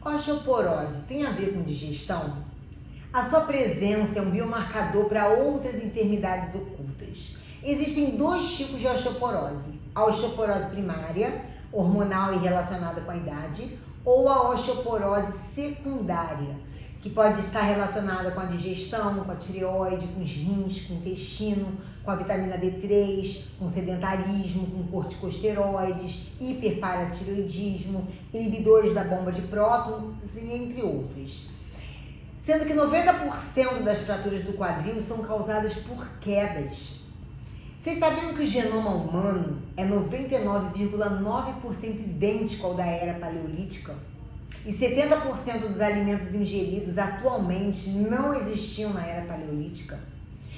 Osteoporose tem a ver com digestão? A sua presença é um biomarcador para outras enfermidades ocultas. Existem dois tipos de osteoporose: a osteoporose primária, hormonal e relacionada com a idade, ou a osteoporose secundária, que pode estar relacionada com a digestão, com a tireoide, com os rins, com o intestino, com a vitamina D3, com sedentarismo, com corticosteroides, hiperparatireoidismo, inibidores da bomba de prótons e entre outros. Sendo que 90% das fraturas do quadril são causadas por quedas. Vocês sabiam que o genoma humano é 99,9% idêntico ao da era paleolítica? E 70% dos alimentos ingeridos atualmente não existiam na era paleolítica?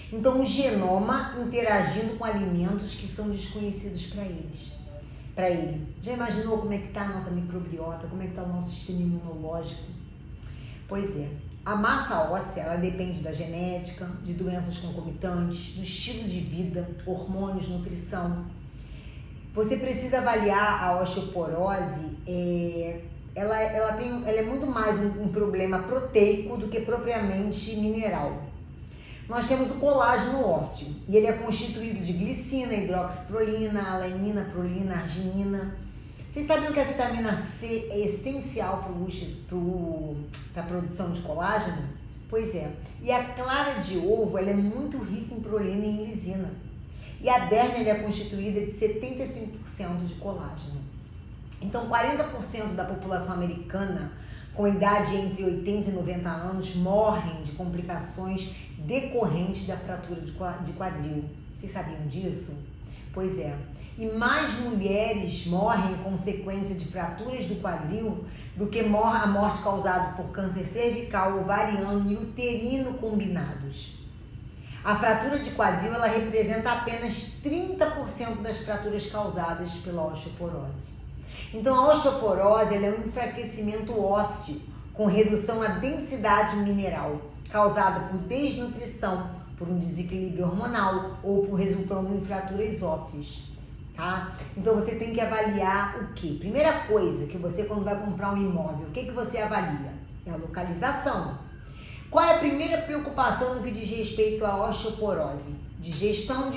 Então, o genoma interagindo com alimentos que são desconhecidos para ele. Já imaginou como é que está a nossa microbiota, como é que está o nosso sistema imunológico? Pois é, a massa óssea, ela depende da genética, de doenças concomitantes, do estilo de vida, hormônios, nutrição. Você precisa avaliar a osteoporose, ela é muito mais um problema proteico do que propriamente mineral. Nós temos o colágeno ósseo e ele é constituído de glicina, hidroxiprolina, alanina, prolina, arginina. Vocês sabiam que a vitamina C é essencial para a produção de colágeno? Pois é. E a clara de ovo ela é muito rica em prolina e em lisina. E a derme ela é constituída de 75% de colágeno. Então, 40% da população americana com idade entre 80 e 90 anos morrem de complicações decorrentes da fratura de quadril. Vocês sabiam disso? Pois é. E mais mulheres morrem em consequência de fraturas do quadril do que a morte causada por câncer cervical, ovariano e uterino combinados. A fratura de quadril ela representa apenas 30% das fraturas causadas pela osteoporose. Então, a osteoporose ela é um enfraquecimento ósseo com redução à densidade mineral, causada por desnutrição, por um desequilíbrio hormonal ou por resultando em fraturas ósseas, tá? Então, você tem que avaliar o quê? Primeira coisa que você, quando vai comprar um imóvel, o que você avalia? É a localização. Qual é a primeira preocupação no que diz respeito à osteoporose? Digestão.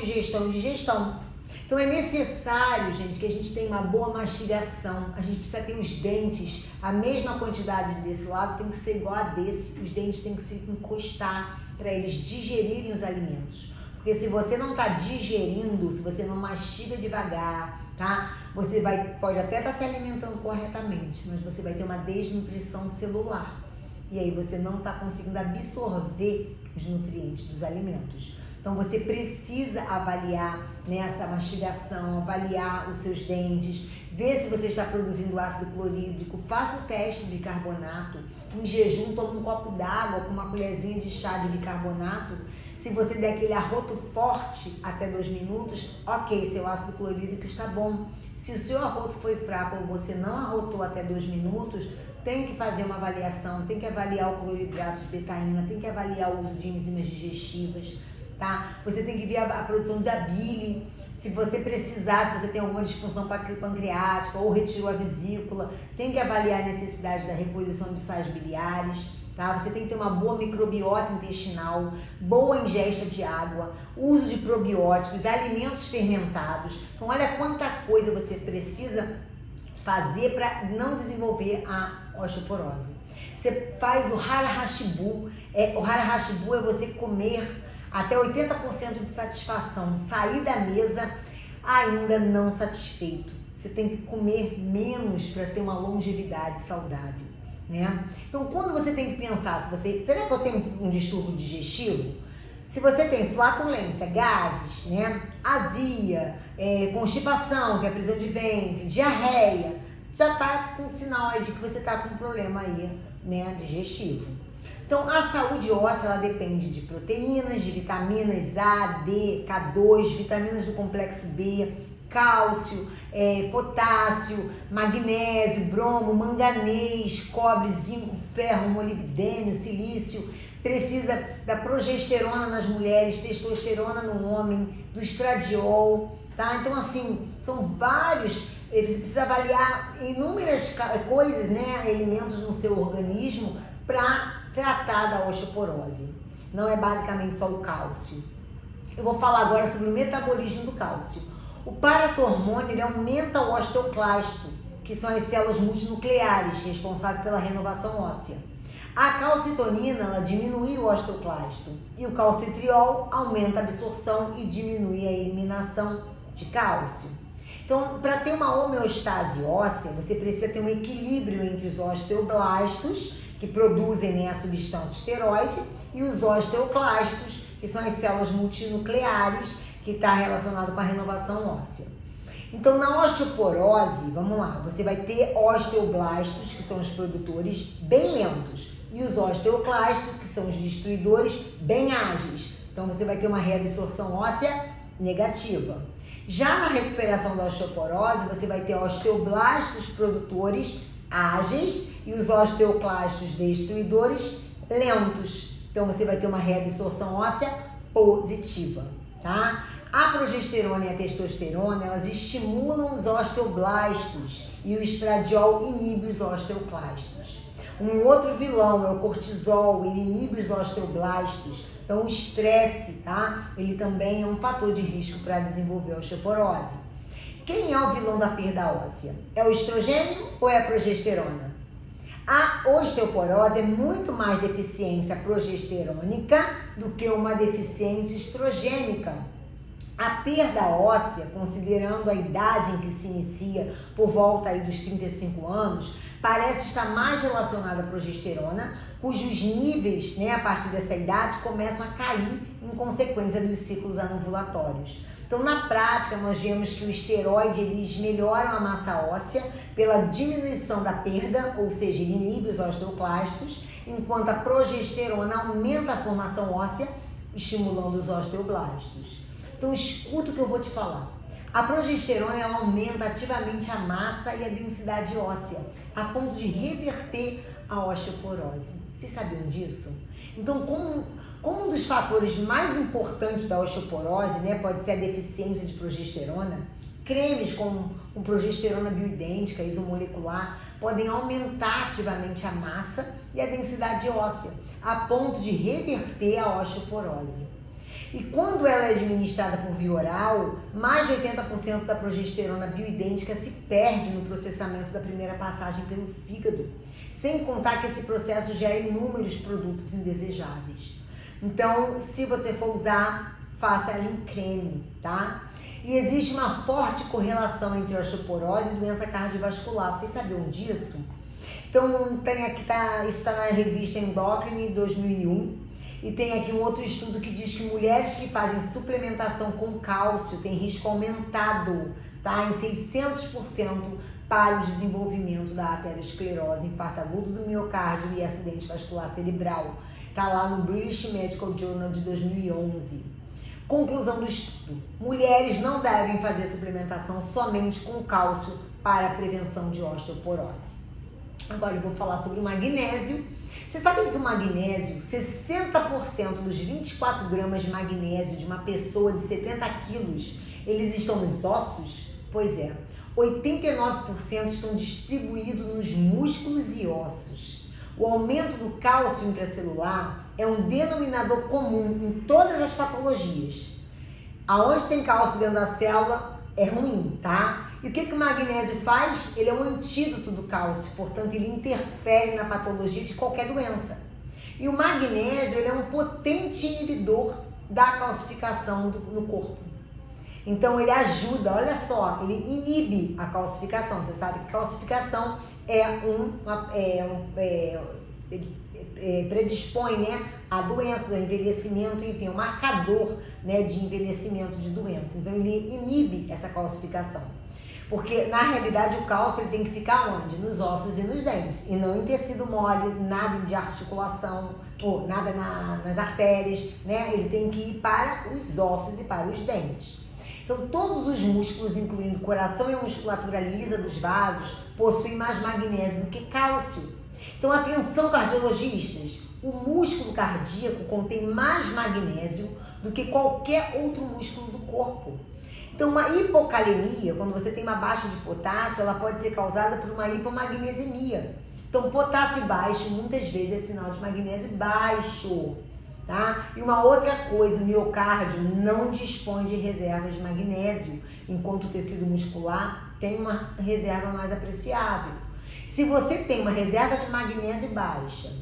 Então é necessário, gente, que a gente tenha uma boa mastigação. A gente precisa ter os dentes, a mesma quantidade desse lado tem que ser igual a desse. Os dentes têm que se encostar para eles digerirem os alimentos. Porque se você não está digerindo, se você não mastiga devagar, tá? Você pode até estar se alimentando corretamente, mas você vai ter uma desnutrição celular. E aí você não está conseguindo absorver os nutrientes dos alimentos. Então você precisa avaliar essa mastigação, avaliar os seus dentes, ver se você está produzindo ácido clorídrico, faça o teste de bicarbonato, em jejum toma um copo d'água com uma colherzinha de chá de bicarbonato. Se você der aquele arroto forte até 2 minutos, ok, seu ácido clorídrico está bom. Se o seu arroto foi fraco ou você não arrotou até 2 minutos, tem que fazer uma avaliação, tem que avaliar o cloridrato de betaína, tem que avaliar o uso de enzimas digestivas, tá? Você tem que ver a produção da bile, se você precisar, se você tem alguma disfunção pancreática ou retirou a vesícula, tem que avaliar a necessidade da reposição de sais biliares, tá? Você tem que ter uma boa microbiota intestinal, boa ingesta de água, uso de probióticos, alimentos fermentados. Então, olha quanta coisa você precisa fazer para não desenvolver a osteoporose. Você faz o Hara Hashibu. O Hara Hashibu é você comer até 80% de satisfação, sair da mesa ainda não satisfeito. Você tem que comer menos para ter uma longevidade saudável, né? Então, quando você tem que pensar, será que eu tenho um distúrbio digestivo? Se você tem flatulência, gases, né, azia, constipação, que é prisão de ventre, diarreia, já tá com sinal aí de que você tá com um problema aí, né, digestivo. Então, a saúde óssea, ela depende de proteínas, de vitaminas A, D, K2, vitaminas do complexo B, cálcio, potássio, magnésio, bromo, manganês, cobre, zinco, ferro, molibdênio, silício. Precisa da progesterona nas mulheres, testosterona no homem, do estradiol, tá? Então, assim, são vários Você precisa avaliar inúmeras coisas, né, elementos no seu organismo para tratar da osteoporose. Não é basicamente só o cálcio. Eu vou falar agora sobre o metabolismo do cálcio. O paratormônio ele aumenta o osteoclasto, que são as células multinucleares responsáveis pela renovação óssea. A calcitonina ela diminui o osteoclasto e o calcitriol aumenta a absorção e diminui a eliminação de cálcio. Então, para ter uma homeostase óssea, você precisa ter um equilíbrio entre os osteoblastos, que produzem, né, a substância esteroide, e os osteoclastos, que são as células multinucleares, que está relacionado com a renovação óssea. Então, na osteoporose, vamos lá, você vai ter osteoblastos, que são os produtores, bem lentos, e os osteoclastos, que são os destruidores, bem ágeis. Então, você vai ter uma reabsorção óssea negativa. Já na recuperação da osteoporose, você vai ter osteoblastos produtores ágeis e os osteoclastos destruidores lentos. Então, você vai ter uma reabsorção óssea positiva, tá? A progesterona e a testosterona, elas estimulam os osteoblastos e o estradiol inibe os osteoclastos. Um outro vilão é o cortisol, ele inibe os osteoblastos. Então, o estresse, tá? Ele também é um fator de risco para desenvolver a osteoporose. Quem é o vilão da perda óssea? É o estrogênio ou é a progesterona? A osteoporose é muito mais deficiência progesterônica do que uma deficiência estrogênica. A perda óssea, considerando a idade em que se inicia por volta aí dos 35 anos, parece estar mais relacionada à progesterona, cujos níveis, né, a partir dessa idade, começam a cair em consequência dos ciclos anovulatórios. Então, na prática, nós vemos que o esteroide, eles melhoram a massa óssea pela diminuição da perda, ou seja, ele inibe os osteoclastos, enquanto a progesterona aumenta a formação óssea, estimulando os osteoblastos. Então, escuta o que eu vou te falar. A progesterona ela aumenta ativamente a massa e a densidade óssea, a ponto de reverter a osteoporose. Vocês sabiam disso? Então, como um dos fatores mais importantes da osteoporose, né, pode ser a deficiência de progesterona, cremes com progesterona bioidêntica, isomolecular, podem aumentar ativamente a massa e a densidade óssea, a ponto de reverter a osteoporose. E quando ela é administrada por via oral, mais de 80% da progesterona bioidêntica se perde no processamento da primeira passagem pelo fígado, sem contar que esse processo gera inúmeros produtos indesejáveis. Então, se você for usar, faça ela em creme, tá? E existe uma forte correlação entre osteoporose e doença cardiovascular. Vocês sabiam disso? Então, tem aqui, isso está na revista Endocrine 2001. E tem aqui um outro estudo que diz que mulheres que fazem suplementação com cálcio têm risco aumentado, tá, em 600% para o desenvolvimento da aterosclerose, infarto agudo do miocárdio e acidente vascular cerebral. Tá lá no British Medical Journal de 2011. Conclusão do estudo: mulheres não devem fazer suplementação somente com cálcio para a prevenção de osteoporose. Agora eu vou falar sobre o magnésio. Vocês sabem que o magnésio, 60% dos 24 gramas de magnésio de uma pessoa de 70 quilos, eles estão nos ossos? Pois é, 89% estão distribuídos nos músculos e ossos. O aumento do cálcio intracelular é um denominador comum em todas as patologias. Aonde tem cálcio dentro da célula é ruim, tá? E o que o magnésio faz? Ele é um antídoto do cálcio, portanto ele interfere na patologia de qualquer doença. E o magnésio ele é um potente inibidor da calcificação no corpo. Então ele ajuda, olha só, ele inibe a calcificação. Você sabe que calcificação predispõe, né, a doenças, a envelhecimento, enfim, é um marcador, né, de envelhecimento de doença. Então ele inibe essa calcificação. Porque, na realidade, o cálcio ele tem que ficar onde? Nos ossos e nos dentes. E não em tecido mole, nada de articulação, ou nada nas artérias, né? Ele tem que ir para os ossos e para os dentes. Então, todos os músculos, incluindo o coração e a musculatura lisa dos vasos, possuem mais magnésio do que cálcio. Então, atenção, cardiologistas, o músculo cardíaco contém mais magnésio do que qualquer outro músculo do corpo. Então, uma hipocalemia, quando você tem uma baixa de potássio, ela pode ser causada por uma hipomagnesemia. Então, potássio baixo muitas vezes é sinal de magnésio baixo, tá? E uma outra coisa, o miocárdio não dispõe de reservas de magnésio, enquanto o tecido muscular tem uma reserva mais apreciável. Se você tem uma reserva de magnésio baixa,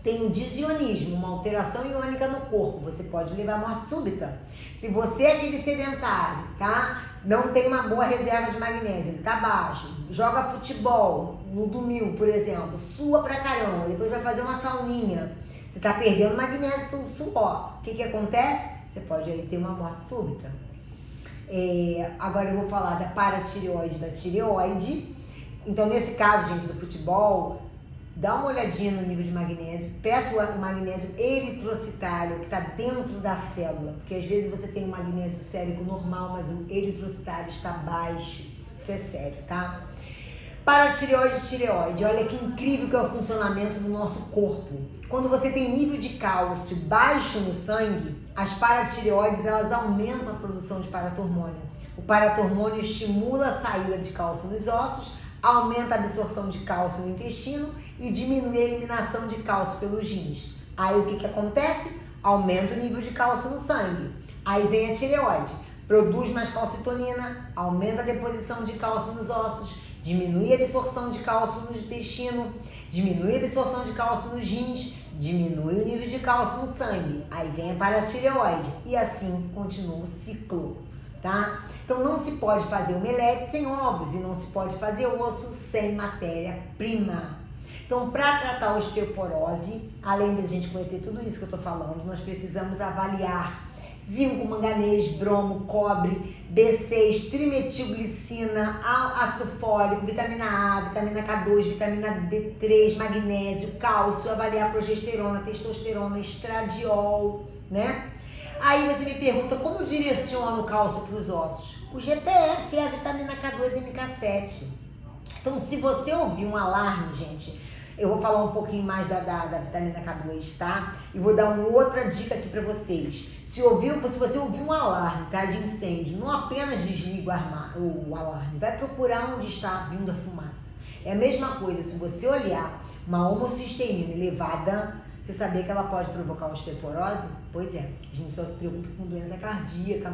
tem um disionismo, uma alteração iônica no corpo, você pode levar à morte súbita. Se você é aquele sedentário, tá? Não tem uma boa reserva de magnésio, ele tá baixo, joga futebol no domingo, por exemplo, sua pra caramba, depois vai fazer uma sauninha, você tá perdendo magnésio pelo suor. O que que acontece? Você pode aí ter uma morte súbita. Agora eu vou falar da paratireoide e da tireoide. Então, nesse caso, gente, do futebol, dá uma olhadinha no nível de magnésio, peça o magnésio eritrocitário que está dentro da célula, porque às vezes você tem um magnésio sérico normal, mas o eritrocitário está baixo, isso é sério, tá? Paratireoide e tireoide, olha que incrível que é o funcionamento do nosso corpo. Quando você tem nível de cálcio baixo no sangue, as paratireoides elas aumentam a produção de paratormônio. O paratormônio estimula a saída de cálcio nos ossos, aumenta a absorção de cálcio no intestino e diminui a eliminação de cálcio pelos rins. Aí o que que acontece? Aumenta o nível de cálcio no sangue. Aí vem a tireoide, produz mais calcitonina, aumenta a deposição de cálcio nos ossos, diminui a absorção de cálcio no intestino, diminui a absorção de cálcio nos rins, diminui o nível de cálcio no sangue. Aí vem a paratireoide e assim continua o ciclo, tá? Então não se pode fazer omelete sem ovos e não se pode fazer osso sem matéria-prima. Então, para tratar a osteoporose, além da gente conhecer tudo isso que eu tô falando, nós precisamos avaliar zinco, manganês, bromo, cobre, B6, trimetilglicina, ácido fólico, vitamina A, vitamina K2, vitamina D3, magnésio, cálcio, avaliar progesterona, testosterona, estradiol, né? Aí você me pergunta como eu direciono o cálcio para os ossos? O GPS é a vitamina K2 e MK7. Então, se você ouvir um alarme, gente, eu vou falar um pouquinho mais da vitamina K2, tá? E vou dar uma outra dica aqui para vocês. Se você ouvir um alarme, tá, de incêndio, não apenas desliga o alarme, vai procurar onde está vindo a fumaça. É a mesma coisa, se você olhar uma homocisteína elevada, você sabia que ela pode provocar osteoporose? Pois é, a gente só se preocupa com doença cardíaca,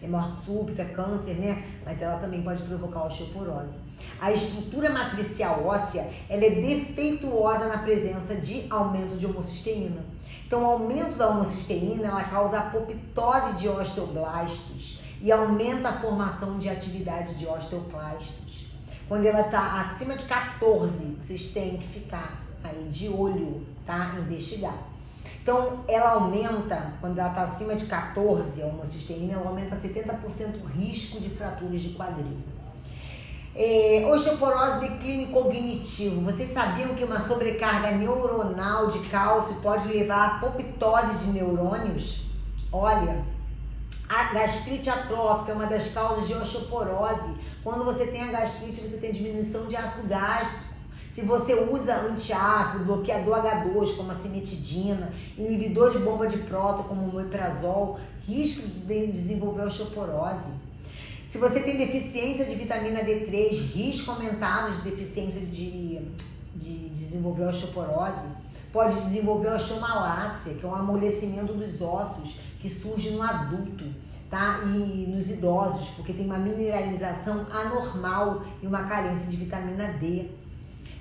morte súbita, câncer, né? Mas ela também pode provocar osteoporose. A estrutura matricial óssea, ela é defeituosa na presença de aumento de homocisteína. Então, o aumento da homocisteína, ela causa apoptose de osteoblastos e aumenta a formação de atividade de osteoclastos. Quando ela está acima de 14, vocês têm que ficar aí de olho, tá? Investigar. Então, ela aumenta, quando ela está acima de 14, a homocisteína, ela aumenta 70% o risco de fraturas de quadril. Osteoporose, declínio cognitivo. Vocês sabiam que uma sobrecarga neuronal de cálcio pode levar a apoptose de neurônios? Olha, a gastrite atrófica é uma das causas de osteoporose. Quando você tem a gastrite, você tem diminuição de ácido gástrico. Se você usa antiácido, bloqueador H2 como a cimetidina, inibidor de bomba de próton como o omeprazol, risco de desenvolver osteoporose. Se você tem deficiência de vitamina D3, risco aumentado de deficiência de desenvolver osteoporose. Pode desenvolver osteomalácia, que é um amolecimento dos ossos que surge no adulto, tá? E nos idosos, porque tem uma mineralização anormal e uma carência de vitamina D.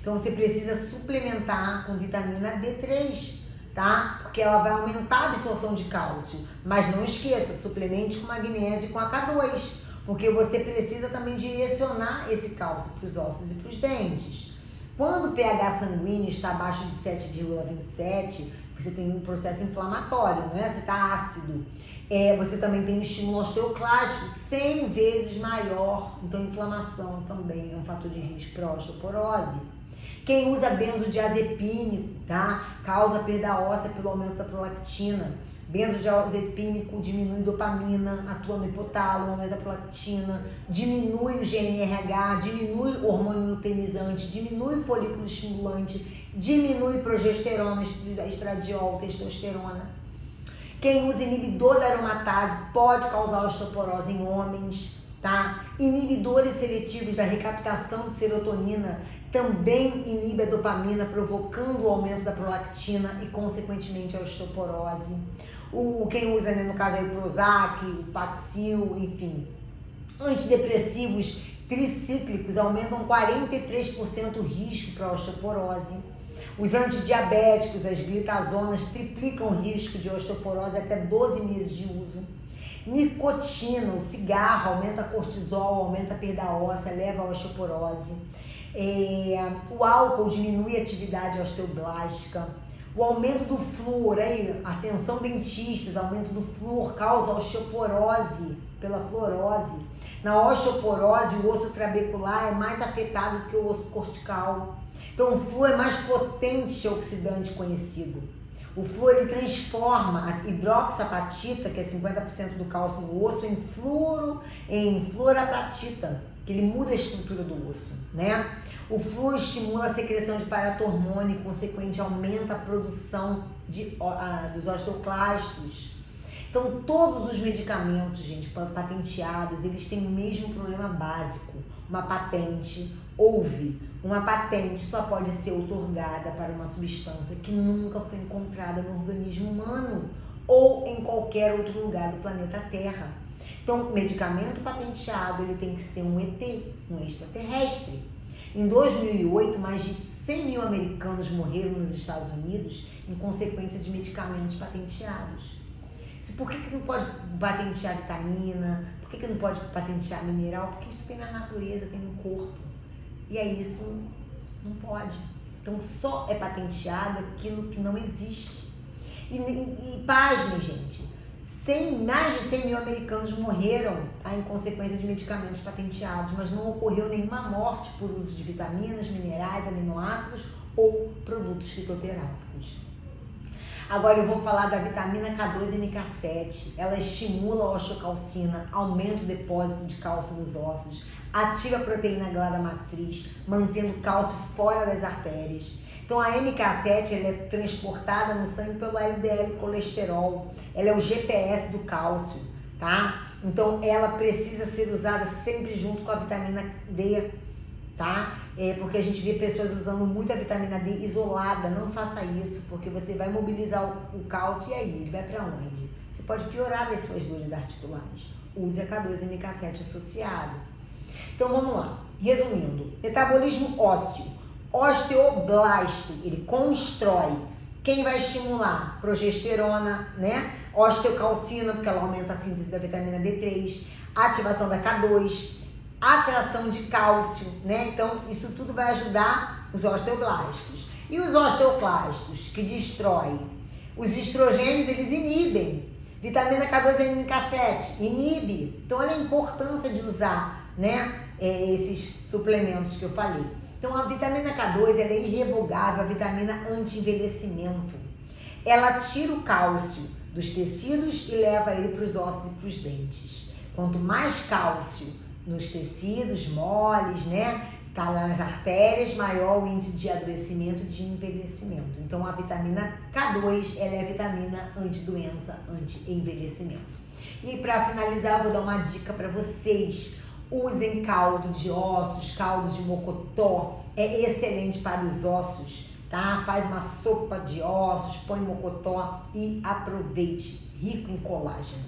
Então você precisa suplementar com vitamina D3, tá? Porque ela vai aumentar a absorção de cálcio. Mas não esqueça, suplemente com magnésio e com a K2. Porque você precisa também direcionar esse cálcio para os ossos e para os dentes. Quando o pH sanguíneo está abaixo de 7,27, você tem um processo inflamatório, né? Você está ácido. Você também tem um estímulo osteoclástico 100 vezes maior. Então, inflamação também é um fator de risco para osteoporose. Quem usa benzodiazepínico, tá? Causa perda óssea pelo aumento da prolactina. Benzodiazepínico diminui dopamina, atua no hipotálamo, aumenta a prolactina, diminui o GNRH, diminui o hormônio luteinizante, diminui o folículo estimulante, diminui progesterona, estradiol, testosterona. Quem usa inibidor da aromatase pode causar osteoporose em homens, tá? Inibidores seletivos da recaptação de serotonina também inibe a dopamina, provocando o aumento da prolactina e, consequentemente, a osteoporose. Quem usa, né, no caso aí, o Prozac, o Paxil, enfim. Antidepressivos tricíclicos aumentam 43% o risco para a osteoporose. Os antidiabéticos, as glitazonas, triplicam o risco de osteoporose até 12 meses de uso. Nicotina, o cigarro, aumenta cortisol, aumenta a perda óssea, leva a osteoporose. O álcool diminui a atividade osteoblástica. O aumento do flúor, aí, atenção dentistas, aumento do flúor causa osteoporose pela fluorose. Na osteoporose, o osso trabecular é mais afetado do que o osso cortical. Então, o flúor é mais potente oxidante conhecido. O flúor, ele transforma a hidroxapatita, que é 50% do cálcio no osso, em fluorapatita, que ele muda a estrutura do osso, né? O flúor estimula a secreção de paratormônio e, consequentemente, aumenta a produção dos osteoclastos. Então, todos os medicamentos, gente, patenteados, eles têm o mesmo problema básico. Uma patente, uma patente só pode ser outorgada para uma substância que nunca foi encontrada no organismo humano ou em qualquer outro lugar do planeta Terra. Então, medicamento patenteado, ele tem que ser um ET, um extraterrestre. Em 2008, mais de 100 mil americanos morreram nos Estados Unidos em consequência de medicamentos patenteados. Por que não pode patentear vitamina? Por que não pode patentear mineral? Porque isso tem na natureza, tem no corpo. E aí isso não pode. Então só é patenteado aquilo que não existe. E pasmem, gente, mais de 100 mil americanos morreram, tá, em consequência de medicamentos patenteados, mas não ocorreu nenhuma morte por uso de vitaminas, minerais, aminoácidos ou produtos fitoterápicos. Agora eu vou falar da vitamina K2MK7. Ela estimula a osteocalcina, aumenta o depósito de cálcio nos ossos, ativa a proteína glada matriz, mantendo o cálcio fora das artérias. Então a MK7 ela é transportada no sangue pelo LDL colesterol. Ela é o GPS do cálcio, tá? Então ela precisa ser usada sempre junto com a vitamina D, tá? Porque a gente vê pessoas usando muito a vitamina D isolada. Não faça isso, porque você vai mobilizar o cálcio e aí ele vai para onde? Você pode piorar das suas dores articulares. Use a K2MK7 associado. Então vamos lá. Resumindo, metabolismo ósseo, osteoblasto, ele constrói. Quem vai estimular? Progesterona, né? Osteocalcina, porque ela aumenta a síntese da vitamina D3, ativação da K2, atração de cálcio, né? Então, isso tudo vai ajudar os osteoblastos. E os osteoclastos, que destroem? Os estrogênios, eles inibem. Vitamina K2MK7 inibe. Então, olha a importância de usar, né, esses suplementos que eu falei. Então, a vitamina K2 ela é irrevogável, a vitamina anti-envelhecimento. Ela tira o cálcio dos tecidos e leva ele para os ossos e para os dentes. Quanto mais cálcio nos tecidos moles, né, tá lá nas artérias, maior o índice de adoecimento e de envelhecimento. Então, a vitamina K2 ela é a vitamina anti-doença, anti-envelhecimento. E para finalizar, eu vou dar uma dica para vocês. Usem caldo de ossos, caldo de mocotó, é excelente para os ossos, tá? Faz uma sopa de ossos, põe mocotó e aproveite, rico em colágeno.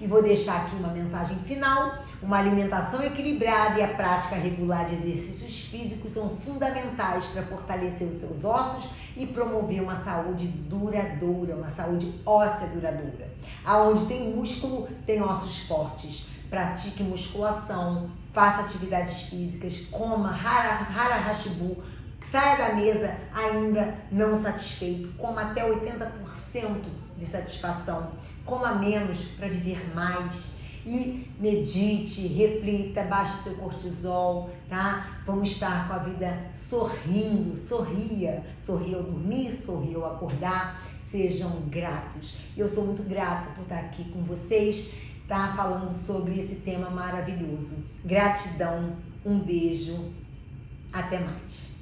E vou deixar aqui uma mensagem final. Uma alimentação equilibrada e a prática regular de exercícios físicos são fundamentais para fortalecer os seus ossos e promover uma saúde duradoura, uma saúde óssea duradoura. Aonde tem músculo, tem ossos fortes. Pratique musculação, faça atividades físicas, coma hara hashibu, saia da mesa ainda não satisfeito, coma até 80% de satisfação, coma menos para viver mais e medite, reflita, baixe seu cortisol, tá? Vamos estar com a vida sorrindo, sorria ao dormir, sorria ao acordar, sejam gratos. Eu sou muito grata por estar aqui com vocês, tá? Falando sobre esse tema maravilhoso. Gratidão, um beijo, até mais.